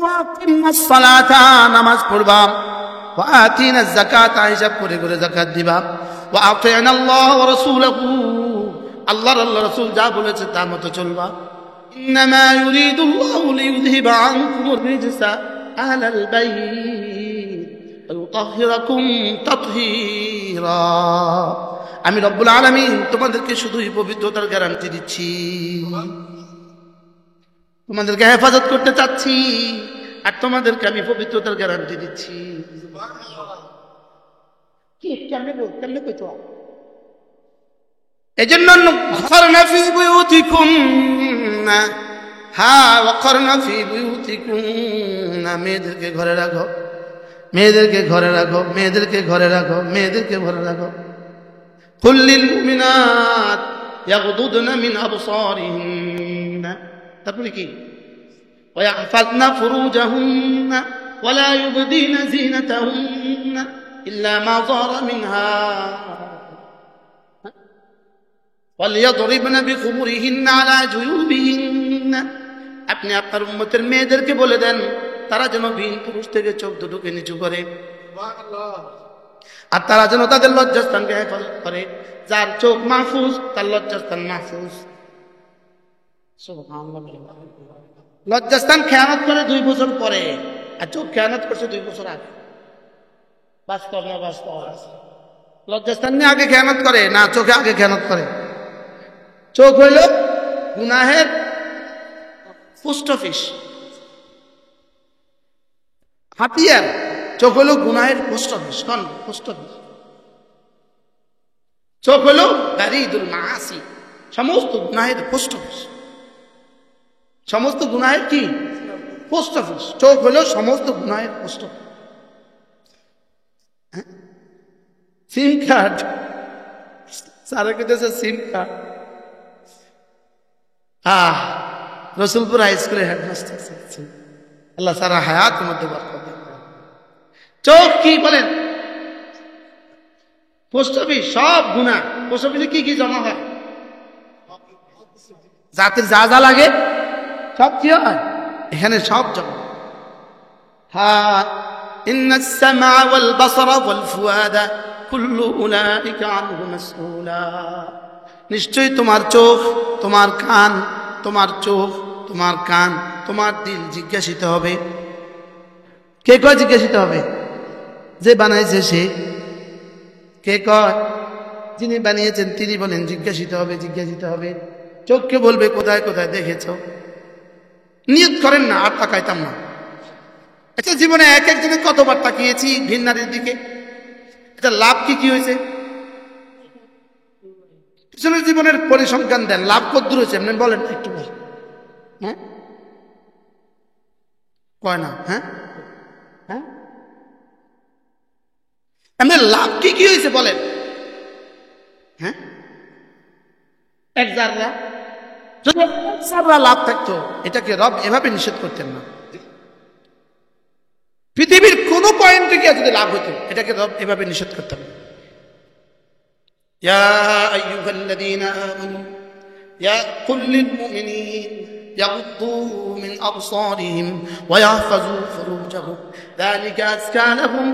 ওয়াকিমুস সালাতা, নামাজ পড়বা, ওয়া আতিনাজ যাকাতা, হিসাব করে করে যাকাত দিবা, ওয়া আতিনাল্লাহ ওয়া রাসূলহু, আল্লাহর রাসূল যা বলেছে তার মতো চলবা। ইন্নামা ইউরিদুল্লাহু লিইউযহিবা আনকুমুর রিজসা আহলাল বাইত ওয়া ইউতাহহিরাকুম তাতহীরা। আমি রব্বুল আলামিন তোমাদেরকে শুধুই পবিত্রতার গ্যারান্টি দিচ্ছি, তোমাদেরকে হেফাজত করতে চাচ্ছি, আর তোমাদেরকে আমি পবিত্রতার গ্যারান্টি দিচ্ছি। কি কেমনে বল, কেমনে কইতো? এজন্য ওয়াকরনা ফি বুয়ুতিকুন্না, হ্যাঁ ওয়াকরনা ফি বুয়ুতিকুন্না, মেয়েদেরকে ঘরে রাখো, মেয়েদেরকে ঘরে রাখো, মেয়েদেরকে ঘরে রাখো, মেয়েদেরকে ঘরে রাখো। কুল লিল মুমিনাত ইয়াগদুদনা মিন আবসারিহিন্না, তারপরে কি? ওয়া ইয়াহফাযনা ফুরুজাহুন্না ওয়া লা ইউবদিনা যিনাতাহুন্না ইল্লা মা যারা মিনহা ওয়ালিয়াদরিবনা বিখুমুরিহিন্না আলা জুয়ুবিহিন্না। আপনি আপনার উম্মতের মেয়েদেরকে বলে দেন তারা যেন ভিন পুরুষ থেকে চোখ দুটোকে নিচু করে, আর তারা যেন তাদের লজ্জাস্থানকে হেফাজত করে। যার চোখ মাহফুজ তার লজ্জাস্থান মাহফুজ। লজ্জাস্থান খেয়ানত করে 2 বছর পরে, আর চোখ খেয়ানত করছে 2 বছর আগে। বাস্তব না বাস্তব? লজ্জাস্থান নিয়ে আগে খেয়ানত করে না, চোখে আগে খেয়ানত করে। চোখ হইল গুনাহের পোস্ট অফিস, হাতিয়ার। চোখ হলো গুনাহের পোস্ট অফিস। কোন পোস্ট অফিস? চোখ হলো বারিদুল মাআসি, সমস্ত গুনাহের পোস্ট অফিস। সমস্ত গুনাহের কি পোস্ট অফিস? চোখ হলো সমস্ত গুনাহের পোস্ট অফিস। সিম কার্ড সারা কেটেছে, সিম কার্ড। রসুলপুর হাই স্কুলের হেডমাস্টার, আল্লাহ সারা হায়াত মধ্যে বরকত দেন। চোখ কি বলেন? Post office. সব গুনাহ পোস্ট অফিসে কি কি জমা হয়? জাতির যা যা লাগে সব কি হয় এখানে, সব জমা। হ্যাঁ, ইন্নাস সামআ ওয়াল বাসারা ওয়াল ফুআদা কুল্লু উলাইকা আনহু মাসউলা। নিশ্চয়ই তোমার চোখ, তোমার কান, তোমার চোখ, তোমার কান, তোমার দিল জিজ্ঞাসিত হবে। কে কয় জিজ্ঞাসিত হবে? যে বানাইছে সে। কে কয়? যিনি বানিয়েছেন তিনি বলেন জিজ্ঞাসিত হবে, জিজ্ঞাসিত হবে। চোখকে বলবে কোথায় কোথায় দেখেছ। নিয়ত করেন না, আর তাকাইতাম না। আচ্ছা, জীবনে এক একজনে কতবার তাকিয়েছি ভিন নারীর দিকে? এটা লাভ কি কি হয়েছে? পিছনের জীবনের পরিসংখ্যান দেন, লাভ কদ্দূর হয়েছে এমনি বলেন একটু। হ্যাঁ কয় না? হ্যাঁ হ্যাঁ এমনি লাভ কি কি হয়েছে বলেন? হ্যাঁ, এক জাররা, যদি এক জাররা লাভ থাকতো এটাকে রব এভাবে নিষেধ করতেন না। পৃথিবীর কোন পয়েন্টে গিয়ে যদি লাভ হতো এটাকে রব এভাবে নিষেধ করতেন না। ইয়া আইয়ুহাল্লাযীনা আমানু ইয়া কুল লিল মুমিনিন ইয়াগুদ্দু মিন আবসারিহিম ওয়া ইয়াহফাযু ফুরুজাহুম যালিকা আযকা লাহুম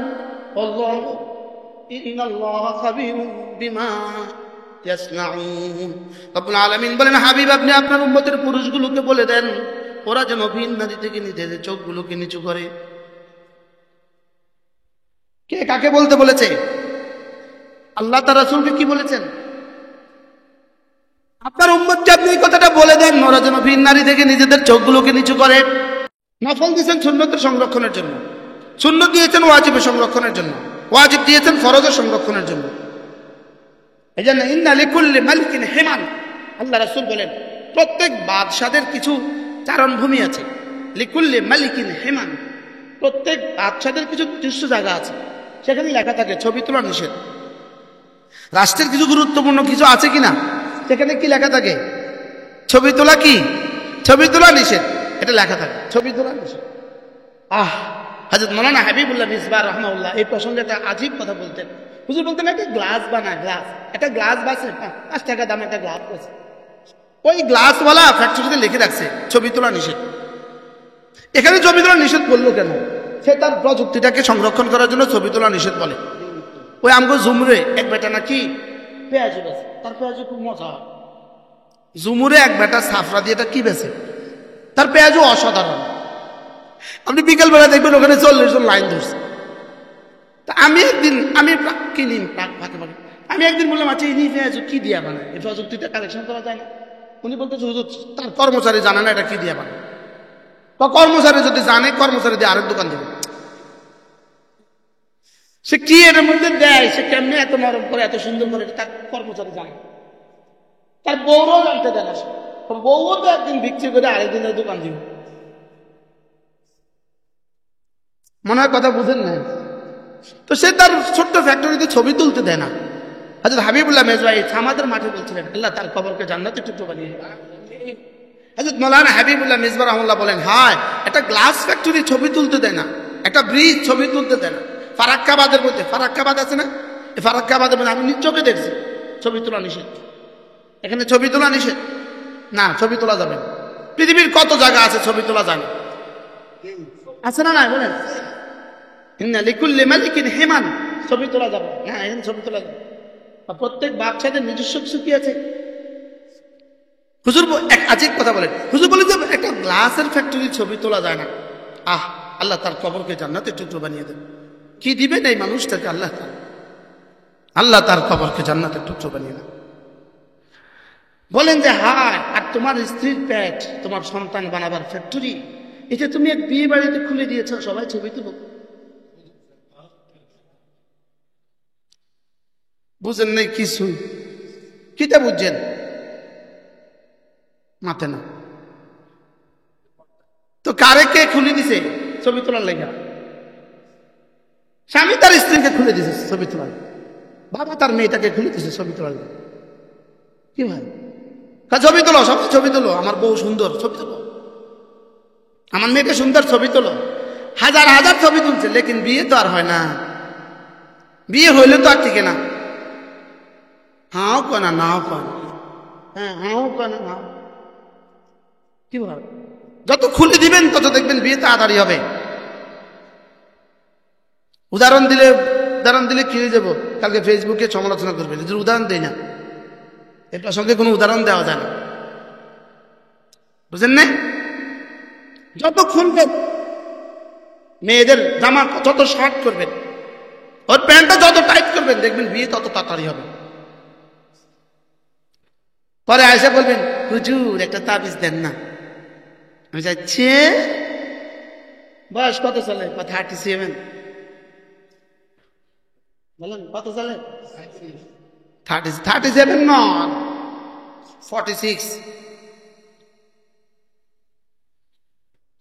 ওয়াল্লাহু ইন্নাল্লাহা খাবীরুম বিমা ইয়াসনাউন। রব্বুল আলামিন বলেন, হাবিব আপনি আপনার উম্মতের পুরুষগুলোকে বলে দেন ওরা যেন ভিন নারী থেকে নিজেদের চোখগুলোকে নিচু করে। কে কাকে বলতে বলেছে? আল্লাহ তার রাসূলকে কি বলেছেন? আপনার উম্মতকে আপনি এই কথাটা বলে দেন ওরা যেন ভিন নারী থেকে নিজেদের চোখগুলোকে নিচু করে। নফল দিয়েছেন সুন্নতের সংরক্ষণের জন্য, সুন্নত দিয়েছেন ওয়াজিবের সংরক্ষণের জন্য, ওয়াজিব দিয়েছেন ফরজের সংরক্ষণের জন্য। এই জন্য ইন্না লিকুল্লি মালিকিন হিমান, আল্লাহ রাসূল বলেন প্রত্যেক বাদশাদের কিছু চারণভূমি আছে। লিকুল্লি মালিকিন হিমান, প্রত্যেক বাদশাদের কিছু দৃশ্য জায়গা আছে, সেখানে লেখা থাকে ছবি তোলা নিষেধ। রাষ্ট্রের কিছু গুরুত্বপূর্ণ কিছু আছে কিনা সেখানে কি লেখা থাকে? ছবি তোলা কি? ছবি তোলা নিষেধ, এটা লেখা থাকে ছবি তোলা নিষেধ। হযরত মাওলানা হাবিবুল্লাহ মিসবাহ রাহমাহুল্লাহ এই প্রসঙ্গে একটা আজীব কথা বলতেন। হুজুর বলতেন একটা গ্লাস বানায়, গ্লাস, একটা গ্লাস বাসে 5 টাকা দামে একটা গ্লাস আছে। ওই গ্লাসওয়ালা ফ্যাক্টরিতে লিখে রাখছে ছবি তোলা নিষেধ। এখানে ছবি তোলা নিষেধ বললো কেন? সে তার প্রযুক্তিটাকে সংরক্ষণ করার জন্য ছবি তোলা নিষেধ বলে। ওই আমগো জুমরে এক বেটা নাকি পেঁয়াজ বেছে, তার পেঁয়াজও খুব মজা হয়। জুমুরে এক বেটা সাফরা দিয়ে কি বেছে, তার পেঁয়াজও অসাধারণ। আপনি বিকেল বেলা দেখবেন ওখানে 40 জন লাইন ধরছে। তা আমি একদিন কিনি ফাঁকে ফাঁকে, আমি একদিন বললাম আচ্ছা ইনি পেঁয়াজ কি দিয়া বানায়, এই প্রযুক্তিটা কালেকশন করা যায় না? উনি বলতেছে হুজুর তার কর্মচারী জানে না এটা কি দিয়া বানায়। বা কর্মচারী যদি জানে, কর্মচারী দিয়ে আরেক দোকান দেবে। সে কি এর মধ্যে দেয়, সে কেমনে এত নরম করে এত সুন্দর করে, তার কর্মচারী জানে। তার বউরাও জানতে দেয় না, বউও তো একদিন বিক্রি করে আরেকদিনের দোকান দিব। মনে হয় কথা বুঝেন না? তো সে তার ছোট্ট ফ্যাক্টরিতে ছবি তুলতে দেয় না। হযরত হাবিবুল্লাহ মেজবাই আমাদের মাঠে বলছিলেন আল্লাহ তার কবরকে জান্নাতের টুকরো বানিয়ে। হযরত মাওলানা হাবিবুল্লাহ মেজবা রাহমাতুল্লাহ বলেন হ্যাঁ, একটা গ্লাস ফ্যাক্টরি ছবি তুলতে দেয় না, একটা ব্রিজ ছবি তুলতে দেয় না। ফারাক্কাবাদের মধ্যে, ফারাক্কাবাদ আছে না, এই ফারাক্কাবাদের মধ্যে আমি নিজ চোখে দেখছি ছবি তোলা নিষেধ। এখানে ছবি তোলা নিষেধ না, ছবি তোলা যাবে না। পৃথিবীর কত জায়গা আছে ছবি তোলা যায় না, আছে না? না বলেন ইন্না লিকুল্লি মালিকিন হিমান, ছবি তোলা যাবে না, এখানে ছবি তোলা যাবে। প্রত্যেক বাচ্চাদের নিজস্ব কিছু কি আছে? হুজুর এক আজীব কথা বলেন, হুজুর বলে যে একটা গ্লাসের ফ্যাক্টরির ছবি তোলা যায় না। আল্লাহ তার কবরকে জান্নাতের টুকরো বানিয়ে দেন। কি দিবেন এই মানুষটাকে? আল্লাহ তার কবরকে জান্নাতের টুকরো বানিয়ে দেন। বলেন যে হায়, আর তোমার স্ত্রীর পেট তোমার সন্তান বানাবার ফ্যাক্টরি, এটা তুমি এক বিয়ে বাড়িতে খুলে দিয়েছ, সবাই ছবি তুলো। বুঝেন নাই কিছু? কিতা বুঝছেন? মাথে না তো কারে কে খুলে দিছে ছবি তোলার লেগা? স্বামী তার স্ত্রীকে খুলে দিছে ছবি তোলার, বাবা তার মেয়েটাকে খুলে দিছে ছবি তোলার লেগা। কি ভাই, ছবি তোলো, সব ছবি তোলো, আমার বউ সুন্দর, ছবি তোলো, আমার মেয়েটা সুন্দর, ছবি তোলো। হাজার হাজার ছবি তুলছে, লেকিন বিয়ে তো আর হয় না। বিয়ে হইলে তো আর টিকে না। হাও কানা নাও কানা, হ্যাঁ হাও কানা নাও। কি বল, যত খুলে দিবেন তত দেখবেন বিয়ে তাড়াতাড়ি হবে। উদাহরণ দিলে কি হয়ে যাবো, কালকে ফেসবুকে সমালোচনা করবে, উদাহরণ দেয় না, এর প্রসঙ্গে কোনো উদাহরণ দেওয়া যায় না। বুঝেন না? যত খুলবেন, মেয়েদের জামা যত শর্ট করবেন, ওর প্যান্টটা যত টাইট করবেন, দেখবেন বিয়ে তত তাড়াতাড়ি হবে। পরে আয়সা বলবেন হুজুর একটা তাবিজ দেন না। আমি যাচ্ছি, বয়স কত চলে? 37। বলেন কত চলে? 37 নয়, 46।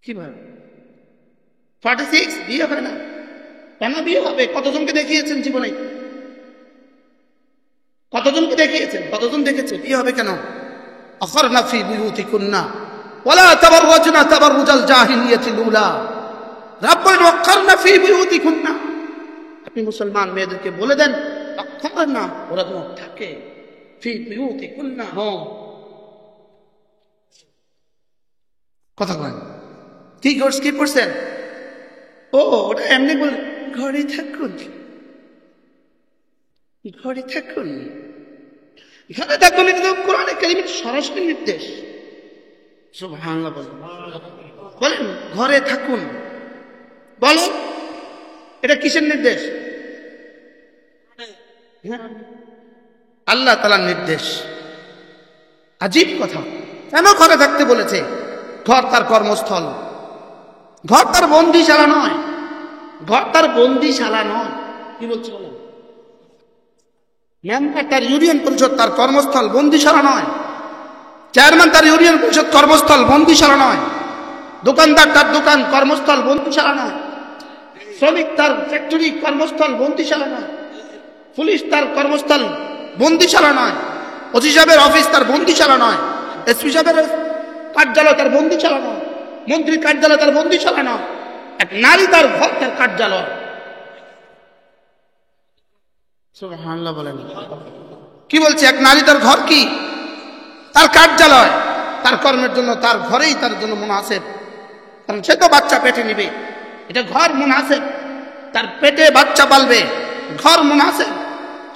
কি ভাই 46? বিয়ে হবে না কেন? বিয়ে হবে। কতজনকে দেখিয়েছেন জীবনে? কতজনকে দেখিয়েছেন? কতজন দেখেছে? বিয়ে হবে কেন? আখরনা ফি বুয়ুতিকুন্না ওয়ালা তাবাররাজনা তাবাররুজাল জাহিলিয়াতিল উলা। রব বলেন আখরনা ফি বুয়ুতিকুন্না, আপনি মুসলমান মেয়েদেরকে বলে দেন আখরনা, ওরা যেন থাকে ফি বুয়ুতিকুন্না। কথা বলেন কি করছেন? ও ওটা এমনি বল, ঘরে থাকুন, ঘরে থাকুন, ঘরে থাকুন। এটা কোরআনে কারীমের সরাসরি নির্দেশ। সুবহানাল্লাহ বলেন ঘরে থাকুন, বলেন এটা কিসের নির্দেশ? আল্লাহ তাআলার নির্দেশ। আজীব কথা, কেন ঘরে থাকতে বলেছে? ঘর তার কর্মস্থল, ঘর তার বন্দিশালা নয়, ঘর তার বন্দিশালা নয়। কি বলছি বলেন? মেম্বার তার ইউনিয়ন পরিষদ তার কর্মস্থল, বন্দিশালা নয়। চেয়ারম্যান তার ইউনিয়ন পরিষদ কর্মস্থল, বন্দিশালা নয়। দোকানদার তার দোকান কর্মস্থল, বন্দিশালা নয়। শ্রমিক তার ফ্যাক্টরি কর্মস্থল, বন্দিশালা নয়। পুলিশ তার কর্মস্থল, বন্দিশালা নয়। ওসি সাহেবের অফিস তার বন্দিশালা নয়। এসপি সাহেবের কার্যালয় তার বন্দিশালা নয়। মন্ত্রীর কার্যালয় তার বন্দিশালা নয়। এক নারী তার ঘর তার কার্যালয়। সুবহানাল্লাহ বলেন। কি বলছে? এক নারী তার ঘর কি? তার কার্যালয়। তার কর্মের জন্য তার ঘরেই তার জন্য মুনাসিব। কারণ সে তো বাচ্চা পেটে নিবে, এটা ঘর মুনাসেব, তার পেটে বাচ্চা পালবে, ঘর মুনাসেব,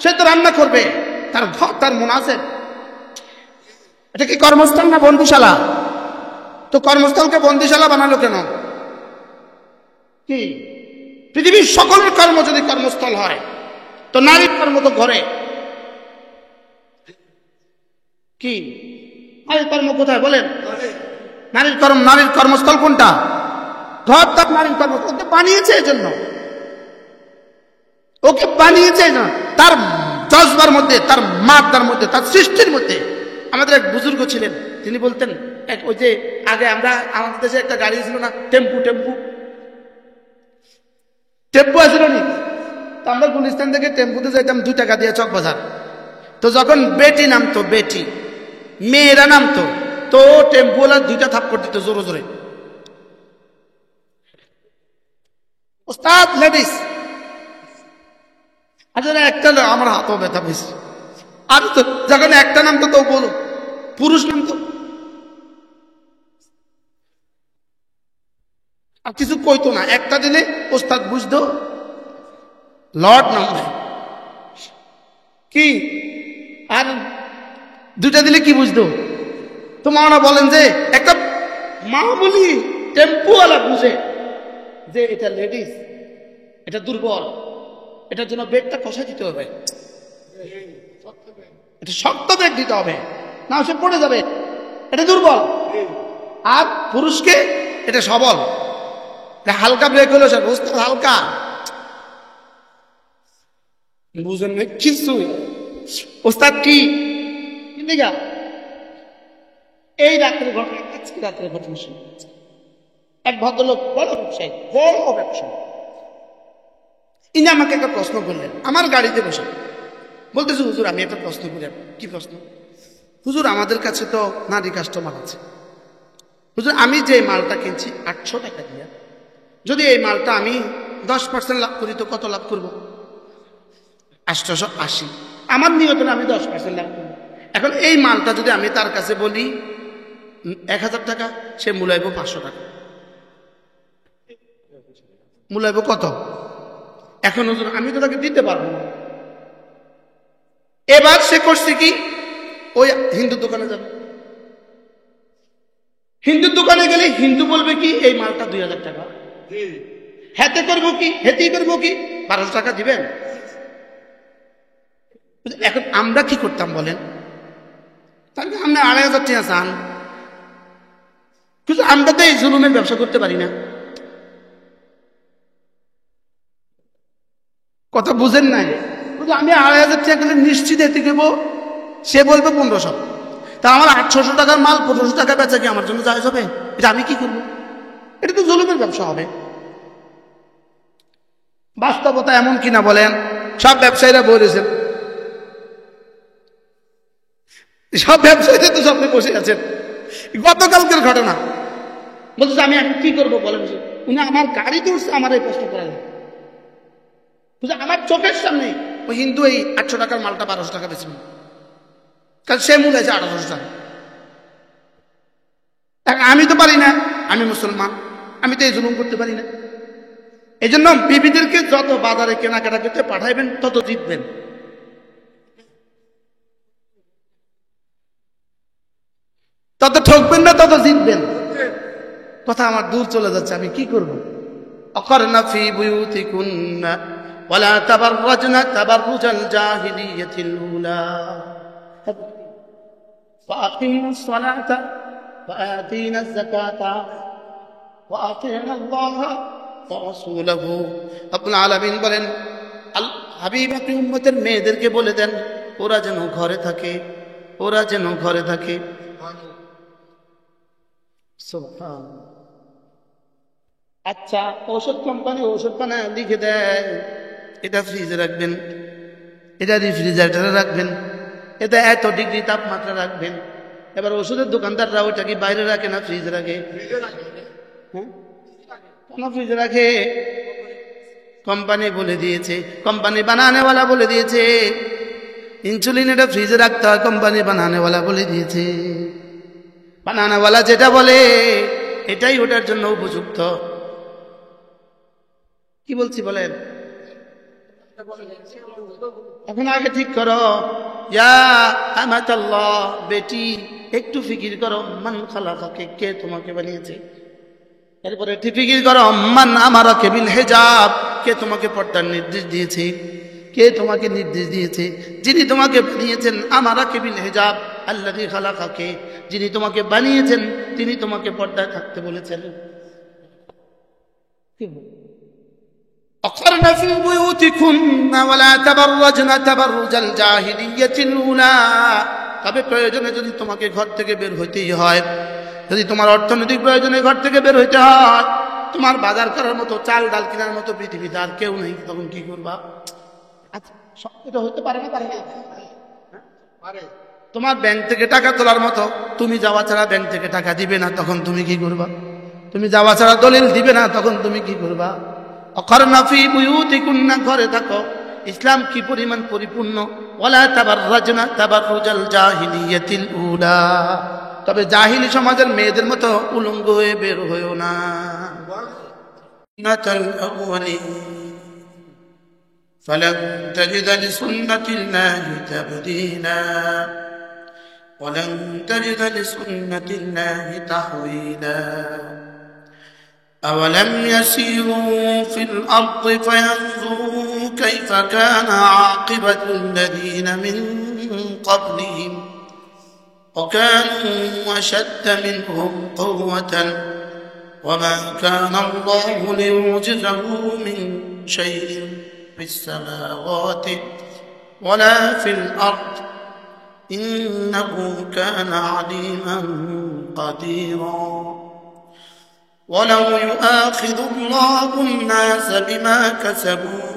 সে তো রান্না করবে, তার ঘর তার মুনাসেব। এটা কি কর্মস্থল না বন্দিশালা? তো কর্মস্থলকে বন্দিশালা বানালো কেন? কি পৃথিবীর সকলের কর্ম যদি কর্মস্থল হয়, তো নারীর কর্ম তো ঘরে। কি নারীর কর্ম কোথায় বলেন? নারীর কর্মস্থল কোনটা? ঘর। তার নারীর কর্মস্থল ওকে বানিয়েছে এই জন্য, ওকে বানিয়েছে এই জন্য, তার জজবার মধ্যে, তার মাতার মধ্যে, তার সৃষ্টির মধ্যে। আমাদের এক বুজুর্গ ছিলেন, তিনি বলতেন, ওই যে আগে আমাদের দেশে একটা গাড়ি ছিল না, টেম্পু আসলো নি, তো আমরা গুলিস্তান থেকে টেম্পুতে যাইতাম 2 টাকা দিয়ে চকবাজার। তো যখন বেটি নামতো, বেটি মেয়েরা নামতো, তো টেম্পুওয়ালা 2টা থাপ্পড় দিত জোরে জোরে। ওস্তাদ লেডিস, আচ্ছা একটা আমার হাতও ব্যথা পেয়েছে। আর তো যখন একটা নামতো তো বলো পুরুষ নামতো, আর কিছু কইতো না। একটা দিলে ওস্তাদ বুঝতো লর্ড নামবে কি, আর 2টা দিলে কি বুঝতো? তো মাওনা বলেন যে একটা মামুলি টেম্পুওয়ালা বুঝে যে এটা লেডিস, এটা দুর্বল, এটার জন্য বেগটা কষা দিতে হবে, এটা শক্ত বেগ দিতে হবে, না সে পড়ে যাবে, এটা দুর্বল। আর পুরুষকে এটা সবল, এটা হালকা ব্রেক হলো, সে ওস্তাদ হালকা, বুঝেন না কিছু। ওস্তাদ কি দিঘা, এই রাত্রে ঘটনা, আজকে রাত্রে ঘটনা শুনে এক ভদ্রলোক, বড় ব্যবসায়ী, ইনি আমাকে একটা প্রশ্ন করলেন আমার গাড়িতে বসে। বলতেছে, হুজুর আমি একটা প্রশ্ন করি। কি প্রশ্ন? হুজুর আমাদের কাছে তো নারী কাস্টমার আছে, হুজুর আমি যে মালটা কিনছি 800 টাকা দিয়ে, যদি এই মালটা আমি 10% লাভ করি তো কত লাভ করব? 880। আমার নিয়ত হলে আমি 10% লাভ করব। এখন এই মালটা যদি আমি তার কাছে বলি 1000 টাকা, সে মূলাইব 500 টাকা, মূলাইব কত? এখন হুজুর আমি তো তাকে দিতে পারবো না। এবার সে করছে কি, ওই হিন্দু দোকানে যাবে। হিন্দু দোকানে গেলে হিন্দু বলবে কি এই মালটা 2000 টাকা, হেতে করবো কি, হেতেই করবো কি 1200 টাকা দিবেন। এখন আমরা কি করতাম বলেন? তাহলে আমরা 2500 টাকা চান, কিন্তু আমরা তো এই জুলুমের ব্যবসা করতে পারি না। কথা বুঝেন নাই? আমি 2500 টাকা গেলে নিশ্চিত এতে দেবো, সে বলবে 1500। তা আমার 800 টাকার মাল 1500 টাকা বেচা কি আমার জন্য জায়েজ হবে? এটা আমি কি করবো? এটা তো জুলুমের ব্যবসা হবে। বাস্তবতা এমন কিনা বলেন? সব ব্যবসায়ীরা বলেছেন, সব ব্যবসায়ীরা তো স্বপ্নে বসে আছেন। গতকালকের ঘটনা বলতেছে, আমি এখন কি করবো বলেন? উনি আমার গাড়ি তুলছে, আমার এই প্রশ্ন করেন, আমার চোখের সামনে ওই হিন্দু এই 800 টাকার মালটা 1200 টাকা বেচবে, কারণ সে মূল আছে 1800 টাকা। আমি তো পারি না, আমি মুসলমান, আমি তো এই জুলুম করতে পারি না। এই জন্য বিবিদেরকে যত বাজারে কেনাকাটা করতে পাঠাইবেন তত জিতবেন। তত ঠকবেন না, তত জিতবেন। কথা আমার দূর চলে যাচ্ছে, আমি কি করব? অকরনা ফি বুয়ুতিকুন্না ওয়ালা তাবাররাজনা তাবাররুজাল জাহিলিয়াতিল উলা ফাআকিমুস সালাতা ওয়াআতিনাজ যাকাতা ওয়াআতিনাল্লাহা ওয়া রাসূলাহু। রব্বুল আলামিন বলেন, হাবিব আপনি উম্মতের মেয়েদেরকে বলে দেন ওরা যেন ঘরে থাকে, ওরা যেন ঘরে থাকে। আচ্ছা, ঔষধ কোম্পানি ঔষধ বানায় লিখে দেয় এটা ফ্রিজে রাখবেন, এটা রেফ্রিজারেটরে রাখবেন, এটা এত ডিগ্রি তাপমাত্রা রাখবেন। এবার ওষুধের দোকানদাররা ওইটা কি বাইরে রাখে না ফ্রিজে রাখে? কেন ফ্রিজে রাখে? কোম্পানি বলে দিয়েছে, কোম্পানি বানানেওয়ালা বলে দিয়েছে ইনসুলিন এটা ফ্রিজে রাখতে হয়, কোম্পানি বানানেওয়ালা বলে দিয়েছে। বানানেওয়ালা যেটা বলে এটাই ওটার জন্য উপযুক্ত। কি বলছি বলেন? এখন আগে ঠিক করো, ইয়া আমাতাল্লাহ, বেটি একটু ফিকির করো, মান খালাকাকে, কে তোমাকে বানিয়েছে। এরপরে একটু ফিকির করো, মান আমারাকে বিল হিজাব, কে তোমাকে পর্দার নির্দেশ দিয়েছে, কে তোমাকে নির্দেশ দিয়েছে। যিনি তোমাকে বানিয়েছেন, আমারাকে বিল হিজাব আল্লাযী খালাকাকে, যিনি তোমাকে বানিয়েছেন তিনি তোমাকে পর্দায় থাকতে বলেছেন। أقرن في بيوتكن ولا تبرجن تبرج الجاهلية الأولى। তবে প্রয়োজনে যদি তোমাকে ঘর থেকে বের হইতেই হয়, যদি তোমার অর্থনৈতিক প্রয়োজনে ঘর থেকে বের হইতে হয়, তোমার বাজার করার মতো, চাল ডাল কেনার মতো পৃথিবীতে আর কেউ নেই, তখন কি করবা? আচ্ছা, এটা হইতে পারে না, পারে না? পারে। তোমার ব্যাংক থেকে টাকা তোলার মতো, তুমি যাওয়া ছাড়া ব্যাংক থেকে টাকা দিবে না, তখন তুমি কি করবা? তুমি যাওয়া ছাড়া দলিল দিবে না, তখন তুমি কি করবা? অকরনা ফি বুয়ুতিকুন্না, ঘরে থাকো। ইসলাম কি পরিমাণ পরিপূর্ণ। ওয়ালা তাবাররাজনা তাবাররুজাল জাহিলিয়াতিল উলা, তবে জাহিলি সমাজের মেয়েদের মতো উলঙ্গ হয়ে বের হইও না। নাতাল আউয়ালিন ফালান তাজিদা লিসুন্নাতিল্লাহি তাবদীলা ওয়ালান তাজিদা লিসুন্নাতিল্লাহি তাহওয়িলা। أولم يسيروا في الأرض فينظروا كيف كان عاقبة الذين من قبلهم وكانوا أشد منهم قوة وما كان الله ليعجزه من شيء في السماوات ولا في الأرض إنه كان عليما قديرا. ولو يؤاخذ الله الناس بما كسبوا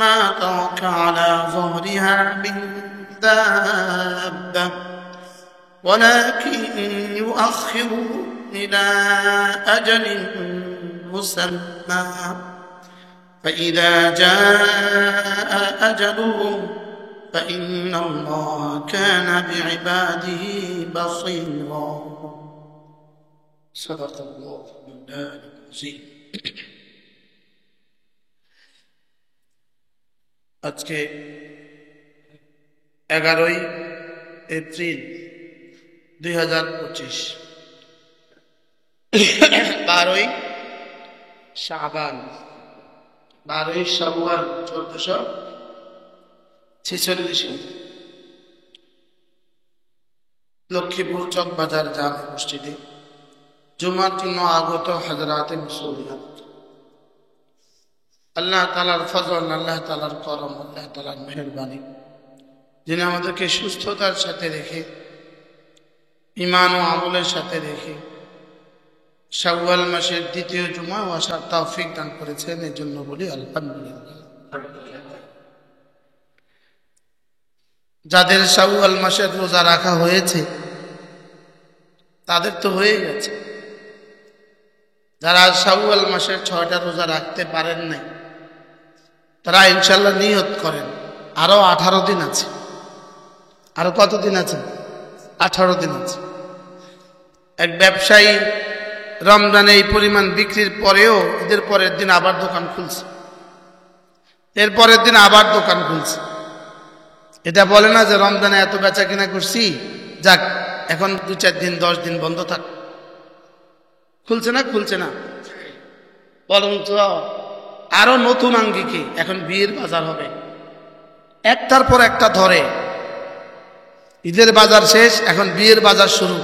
ما ترك على ظهرها من دابة ولكن يؤخرهم إلى أجل مسمى فإذا جاء أجلهم فإن الله كان بعباده بصيرا. صدق الله العظيم. আজকে 11ই এপ্রিল 2025, 12ই শাবান, 12ই শাওয়াল 1446, লক্ষ্মীপুর চকবাজার জামে মসজিদে জুমার জন্য আগত হযরতে মুসলিম। আল্লাহ তাআলার ফজল, আল্লাহ তাআলার করম, আল্লাহ তাআলার মেহেরবানি, যিনি আমাদেরকে সুস্থতার সাথে রেখে, ঈমান ও আমলের সাথে রেখে শাওয়াল মাসের দ্বিতীয় জুমায় আসার তৌফিক দান করেছেন, এর জন্য বলি আলহামদুলিল্লাহ। যাদের শাওয়াল মাসের রোজা রাখা হয়েছে তাদের তো হয়ে গেছে। যারা শাওয়াল মাসের 6টা রোজা রাখতে পারেন নাই, তারা ইনশাআল্লাহ নিয়ত করেন আরো 18 দিন আছে। আরো কত দিন আছে? 18 দিন আছে। এক ব্যবসায়ী রমজানে এই পরিমাণ বিক্রির পরেও ঈদের পরের দিন আবার দোকান খুলছে, এর পরের দিন আবার দোকান খুলছে। এটা বলে না যে রমজানে এত বেচা কিনা করছি, যাক এখন 2-4 দিন 10 দিন বন্ধ থাক। খুলছে না? খুলছে না। বরঞ্চ আরো নতুন আঙ্গিকে এখন বিয়ের বাজার হবে, একটার পর একটা ধরে। ঈদের বাজার শেষ, এখন বিয়ের বাজার শুরু।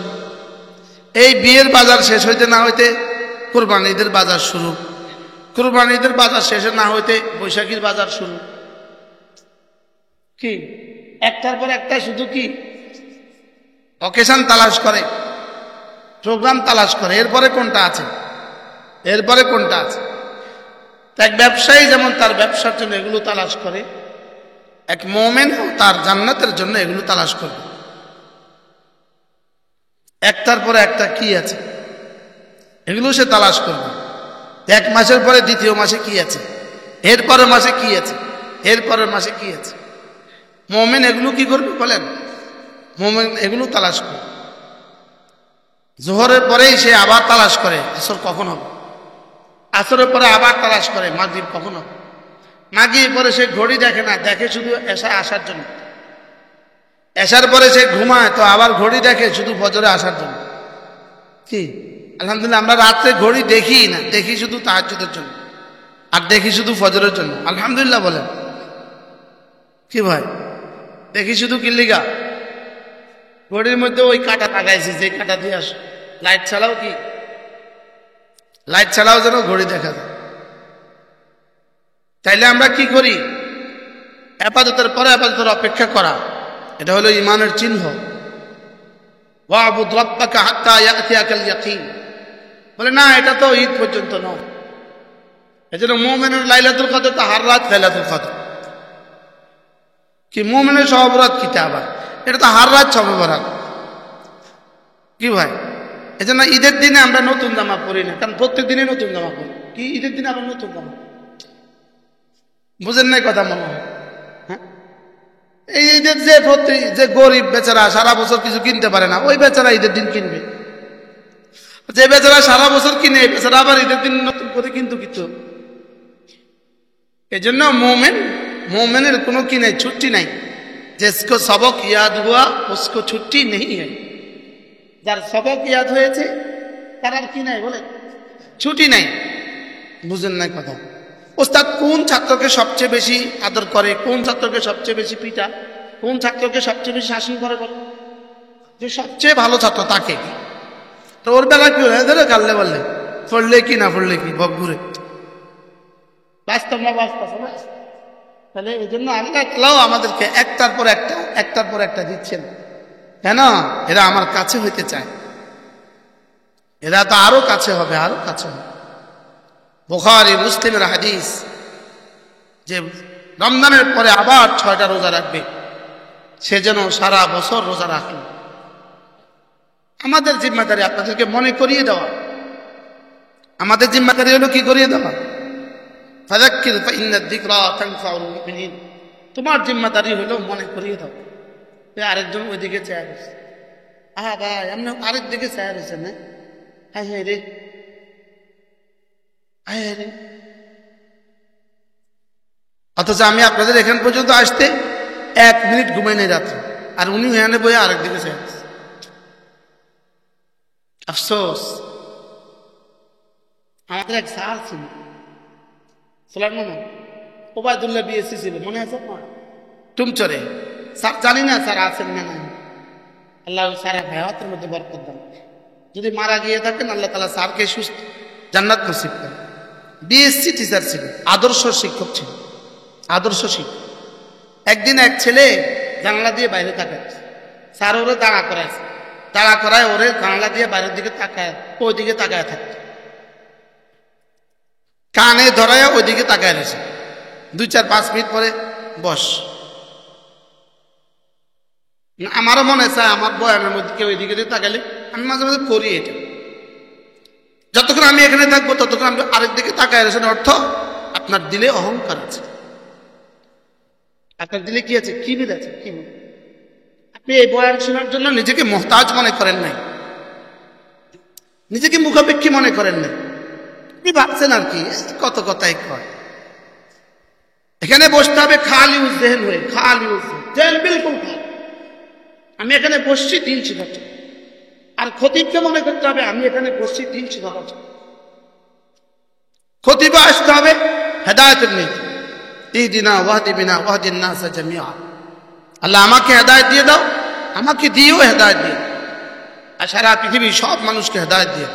এই বিয়ের বাজার শেষ হইতে না হইতে কুরবানি ঈদের বাজার শুরু, কুরবানি ঈদের বাজার শেষে না হইতে বৈশাখীর বাজার শুরু। কি একটার পর একটা শুধু কি অকেশন তালাশ করে, প্রোগ্রাম তালাশ করে, এরপরে কোনটা আছে, এরপরে কোনটা আছে। এক ব্যবসায়ী যেমন তার ব্যবসার জন্য এগুলো তালাশ করে, এক মুমিন তার জান্নাতের জন্য এগুলো তালাশ করবে। একটার পরে একটা কি আছে এগুলো সে তালাশ করবে। এক মাসের পরে দ্বিতীয় মাসে কি আছে, এরপরের মাসে কি আছে, এরপরের মাসে কি আছে। মুমিন এগুলো কি করবে বলেন? মুমিন এগুলো তালাশ করবে। জোহরের পরেই সে আবার তালাশ করে আসর কখন হবে, আসরের পরে আবার তালাশ করে মাগরিব কখন হবে, মাগরিব পরে সে ঘড়ি দেখে না, দেখে শুধু এশা আসার জন্য, এশার পরে সে ঘুমায় তো আবার ঘড়ি দেখে শুধু ফজরে আসার জন্য। কি আলহামদুলিল্লাহ, আমরা রাত্রে ঘড়ি দেখি না, দেখি শুধু তাহাজ্জুদের জন্য আর দেখি শুধু ফজরের জন্য। আলহামদুলিল্লাহ বলেন কি ভাই, দেখি শুধু কিল্লিগা ঘড়ির মধ্যে ওই কাঁটা লাগাইছি, যে কাঁটা দিয়ে আস লাইট ছাড়াও কি লাইট ছাড়াও যেন ঘড়ি দেখা যায়। তাইলে আমরা কি করি? ইবাদতের পরে ইবাদতের অপেক্ষা করা, এটা হলো ঈমানের চিহ্ন। ওয়াবুদ রাব্বাকা হাত্তা ইয়াতিয়াকাল ইয়াকিন, বলে না এটা তো ঈদ পর্যন্ত নয়। এজন্য মুমিনের লাইলাতুল কদর তো হার রাত লাইলাতুল কদর, কি মুমিনের শবে বরাত কি আবার, এটা তো হার রাত শবে বরাত। কি ভাই, এজন্য ঈদের দিনে আমরা নতুন জামা পরি না, কারণ প্রত্যেক দিনে নতুন জামা পরি। কি ঈদের দিনে আবার নতুন জামা, বুঝেন নাই কথা মনে হয়? হ্যাঁ, এই ঈদের যে গরিব বেচারা সারা বছর কিছু কিনতে পারে না, ওই বেচারা ঈদের দিন কিনবে। যে বেচারা সারা বছর কিনে, এই বেচারা আবার ঈদের দিন নতুন করে কিন্তু কিছু। এই জন্য মোমেনের কোনো কি নাই, ছুটি নাই। जिसको सबक याद हुआ उसको छुट्टी नहीं है, যার সবক ইয়াদ হয়েছে তার আর কি নাই বলে ছুটি নাই। বুঝেন না কথা? ওস্তাদ কোন ছাত্রকে সবচেয়ে বেশি আদর করে, কোন ছাত্রকে সবচেয়ে বেশি পিটা, কোন ছাত্রকে সবচেয়ে বেশি শাসন করে? বলে যে সবচেয়ে ভালো ছাত্র তাকে। তো ওর বেলা কি হয়ে ধরে কাললে বললে পড়লে কি না পড়লে কি বকগুরে, বাস্তব না বাস্তব না। তাহলে এই জন্য আল্লাহ তাআলাও আমাদেরকে একটার পর একটা দিচ্ছেন। কেন? এরা আমার কাছে হইতে চায়, এরা তো আরো কাছে হবে, আরো কাছে হবে। বুখারী মুসলিমের হাদিস যে রমজানের পরে আবার 6টা রোজা রাখবে, সে যেন সারা বছর রোজা রাখে। আমাদের জিম্মাদারি আপনাদেরকে মনে করিয়ে দেওয়া, আমাদের জিম্মাদারি হলো কি করিয়ে দেওয়া, ফাযাক্কির ফাইন্নাদ যিকরা তানফাউল মুমিনিন। তোমার জিম্মাদারি হলো মনে করিয়ে দাও। আরেকজন ওইদিকে চেয়ার হয়েছে, আহা ভাই আপনি আরেক দিকে চেয়ার হয়েছে না, হাই হাই রে, হাই হাই রে। অথচ আমি আপনাদের এখান পর্যন্ত আসতে 1 মিনিট ঘুমাই নাই রাত্রে, আর উনি এখানে বইয়ে আরেক দিকে চেয়ার হয়েছে। আফসোস। আমাদের এক স্যার ছিল, ছিলেন মনে ওবায়দুল্লাহ বিএসসি ছিল, মনে আছে আপনার? টুমচরে স্যার, জানি না স্যার আছেন না নাই। আল্লাহ স্যারের হায়াতের মধ্যে বরকত দান। যদি মারা গিয়ে থাকেন আল্লাহ তাআলা স্যারকে সুস্থ জান্নাত নসিব করেন। বিএসসি টিচার ছিল, আদর্শ শিক্ষক ছিল, আদর্শ শিক্ষক। একদিন এক ছেলে জানলা দিয়ে বাইরে তাকাচ্ছে, স্যার ওরে দাঁড়া করাইছে, দাঁড়া করায় ওরে জানলা দিয়ে বাইরের দিকে তাকায়, ওই দিকে তাকায় থাকতো, কানে ধরায় ওইদিকে তাকায় রয়েছে। 2-4-5 মিনিট পরে বস। আমারও মনে চায় আমার বয়ানের মধ্যে কেউ ওইদিকে দিয়ে তাকালে আমি মাঝে মাঝে করি এটা। যতক্ষণ আমি এখানে থাকবো ততক্ষণ আমি আরেক দিকে তাকায় রয়েছেন, অর্থ আপনার দিলে অহংকার আছে, আপনার দিলে কি আছে, কি বিদ আছে, কি আপনি এই বয়ান শোনার জন্য নিজেকে মুহতাজ মনে করেন নাই, নিজেকে মুখাপেক্ষী মনে করেন নাই। আপনি ভাবছেন আর কি কত কথাই কয়। এখানে বসতে হবে খালি উজ্জেহন হয়ে, খালি উজ্জেহন বিলকুল খালি। আমি এখানে বসছি দিন শেখার জন্য, আর খতিবকে মনে করতে হবে আমি এখানে বসছি দিন শেখার জন্য। খতিবে আসতে হবে হেদায়েতের নীতি, ইহদিনা ওয়াহদি বিনা ওয়াহদিন নাস জামিআ। আল্লাহ আমাকে হেদায়েত দিয়ে দাও, আমাকে দিও হেদায়েত দিয়ে, আর সারা পৃথিবীর সব মানুষকে হেদায়েত দিয়ে।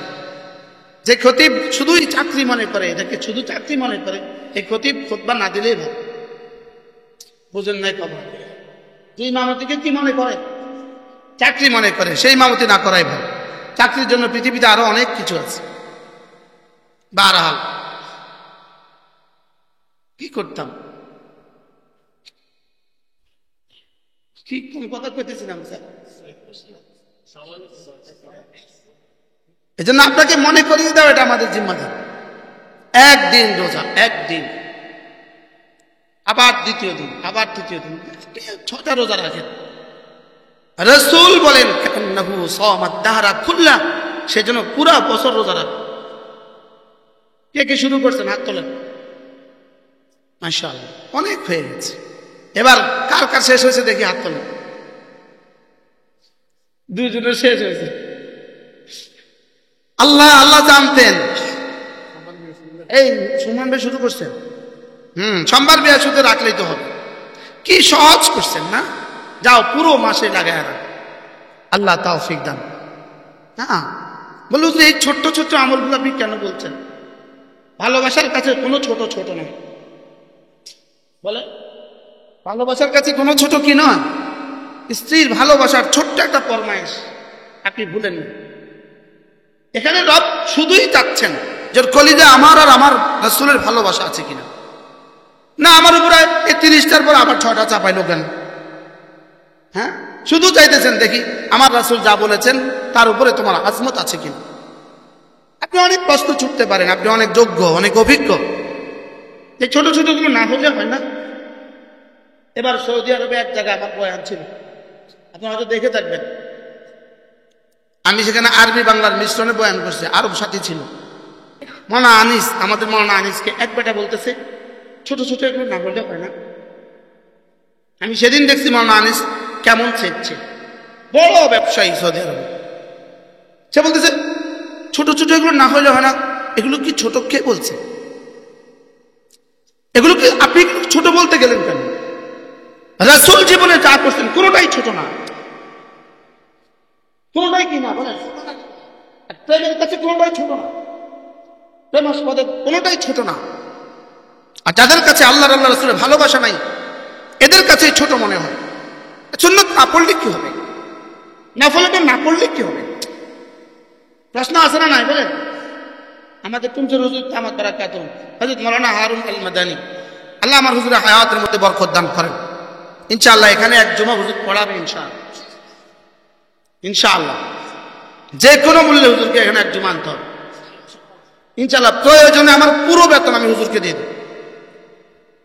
যে খতিব শুধুই চাকরি মনে করে, এটাকে শুধু চাকরি মনে করে, এই খতিব খুতবা না দিলেই ভালো। বুঝেন নাই খবর? যে ইমামতিকে কি মনে করে, চাকরি মনে করে, সেই ইমামতি না করাই ভালো। চাকরির জন্য পৃথিবীতে আরো অনেক কিছু আছে। বারহাল কি করতাম, কি কোন কথা কইতেছিলাম স্যার? এই জন্য আপনাকে মনে করিয়ে দাও, এটা আমাদের জিম্মাদারি। একদিন রোজা, একদিন, আবার দ্বিতীয় দিন, আবার তৃতীয় দিন, 6টা রোজা রাখেন। রাসূল বলেন কান্নাহু সামাদ দাহরা কুল্লা, সেজন্য পুরা বছর রোজা রাখবে। কে কে শুরু করছেন হাত তোলেন? মাশাআল্লাহ, অনেক হয়ে গেছে। এবার কার কার শেষ হয়েছে দেখি হাত তোলেন। দুজনের শেষ হয়েছে। আল্লাহ আল্লাহ জানতেন। এই সুমন ভাই শুরু করছেন। সোমবার বিয়া শুধু রাখলেই তো হবে। কি সহজ করছেন না? যাও পুরো মাসে লাগায় না। আল্লাহ তাওফিক দান। হ্যাঁ, বলুন যে এই ছোট্ট ছোট্ট আমলগুলো আপনি কেন বলছেন? ভালোবাসার কাছে কোনো ছোট ছোট নয়। বলে ভালোবাসার কাছে কোনো ছোট কি নয়? স্ত্রীর ভালোবাসার ছোট্ট একটা ফরমায়েশ আপনি ভুলেন না। এখানে রব শুধুই চাচ্ছেন যে কলিজা আমার আর আমার রাসূলের ভালোবাসা আছে কিনা। না আমার উপরে এই 30টার পর আবার 6টা চাপাইলো কেন? হ্যাঁ, শুধু চাইতেছেন দেখি আমার রাসূল যা বলেছেন তার উপরে তোমার আজমত আছে কিনা। আপনি অনেক প্রশ্ন ছুটতে পারেন, আপনি অনেক যোগ্য, অনেক অভিজ্ঞ। এই ছোট ছোটগুলো না হলে হয় না। এবার সৌদি আরবে এক জায়গায় আমার বয়ান ছিল, আপনি হয়তো দেখে থাকবেন। আমি সেখানে আরবি বাংলার মিশ্রণে বয়ান করছি, আরব সাথী ছিল। মাওলানা আনিস, আমাদের মাওলানা আনিসকে এক বেটা বলতেছে ছোট ছোট এগুলো না হলে হয় না। আমি সেদিন দেখছি মাওলানা আনিস কেমন চেয়েছে, বড় ব্যবসায়ী সৌদি আরবে। সে বলতেছে ছোট ছোট এগুলো না হলে হয় না। এগুলো কি ছোট কে বলছে? এগুলো কি আপনি ছোট বলতে গেলেন কেন? রাসূল জীবনে যা করছেন কোনোটাই ছোট না। কোনোটাই কি না বলেন? প্রেমের কাছে কোনোটাই ছোট না, প্রেমাস্পদের কোনোটাই ছোট না। আর যাদের কাছে আল্লাহ রাসূলের ভালোবাসা নাই এদের কাছে ছোট মনে হয়। সুন্নাত না পড়লে কি হবে? নফলটা না পড়লে কি হবে? প্রশ্ন আছে না নাই বলেন? আমাদের তুমসের হুজুর দামাত বারাকাতুহু হযরত মাওলানা হারুন আল মাদানী, আল্লাহ আমার হুজুরের হায়াতের মধ্যে বরকত দান করেন। ইনশাআল্লাহ এখানে এক জুমা হুজুর পড়াবে ইনশাআল্লাহ। ইনশাআল্লাহ যে কোনো মূল্যে হুজুরকে এখানে এক জুমা আনতে হবে ইনশাআল্লাহ। প্রয়োজনে আমার পুরো বেতন আমি হুজুরকে দিয়ে দেব,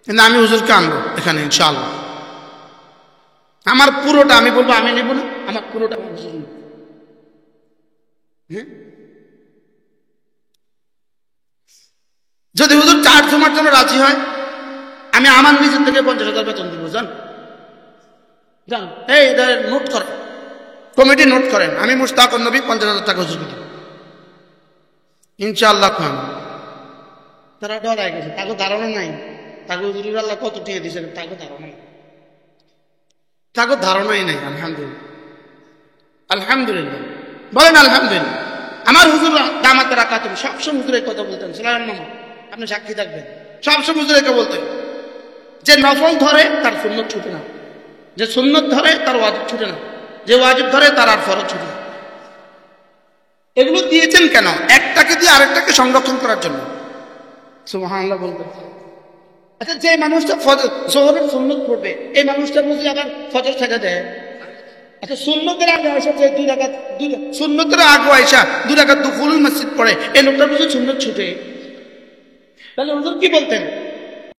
কিন্তু আমি হুজুরকে আনবো এখানে ইনশাআল্লাহ। আমার পুরোটা আমি বলবো আমি নেব না, আমার পুরোটা আমি হুজুর নেব। হ্যাঁ, যদি হুজুর 4 জমার জন্য রাজি হয় আমি আমার নিজের থেকে 50,000 বেতন দিব। জান জান এই নোট করেন, কমিটি নোট করেন, আমি মুশতাকুন নবী 50,000 টাকা হুজুরকে দিব ইনশাআল্লাহ। খান তারা ডরায় গেছে, তাকে ধারণা নাই তাকে হুজুর আল্লাহ কত টিয়ে দিয়েছেন, তাকে ধারণা নাই, তাকে ধারণাই নাই। আলহামদুলিল্লাহ আলহামদুলিল্লাহ বলেন আলহামদুলিল্লাহ। আমার হুজুর দামাত বারাকাতুহু সবসময় হুজুরের কথা বলতেন। সুলাইমান মামা আপনি সাক্ষী থাকবেন, সবসময় হুজুরের বলতেন যে নফল ধরে তার সুন্নত ছুটে না, যে সুন্নত ধরে তার ওয়াজিব ছুটে না, যে ওয়াজিব ধরে তার আর ফরজ ছুটে না। এগুলো দিয়েছেন কেন? একটাকে দিয়ে আরেকটাকে সংরক্ষণ করার জন্য। সুবহানাল্লাহ বলবেন। আচ্ছা যে মানুষটা জোহরের সুন্নত পড়বে এই মানুষটা বুঝি আবার ফজর ছেড়ে দেয়? আচ্ছা সুন্নতের আগে আয়সা যে 2 রাকাত সুন্নতের আগে আয়সা 2 রাকাত দুখুল মসজিদ পড়ে এই লোকটা বুঝি সুন্নত ছুটে? তাহলে হুজুর কি বলতেন?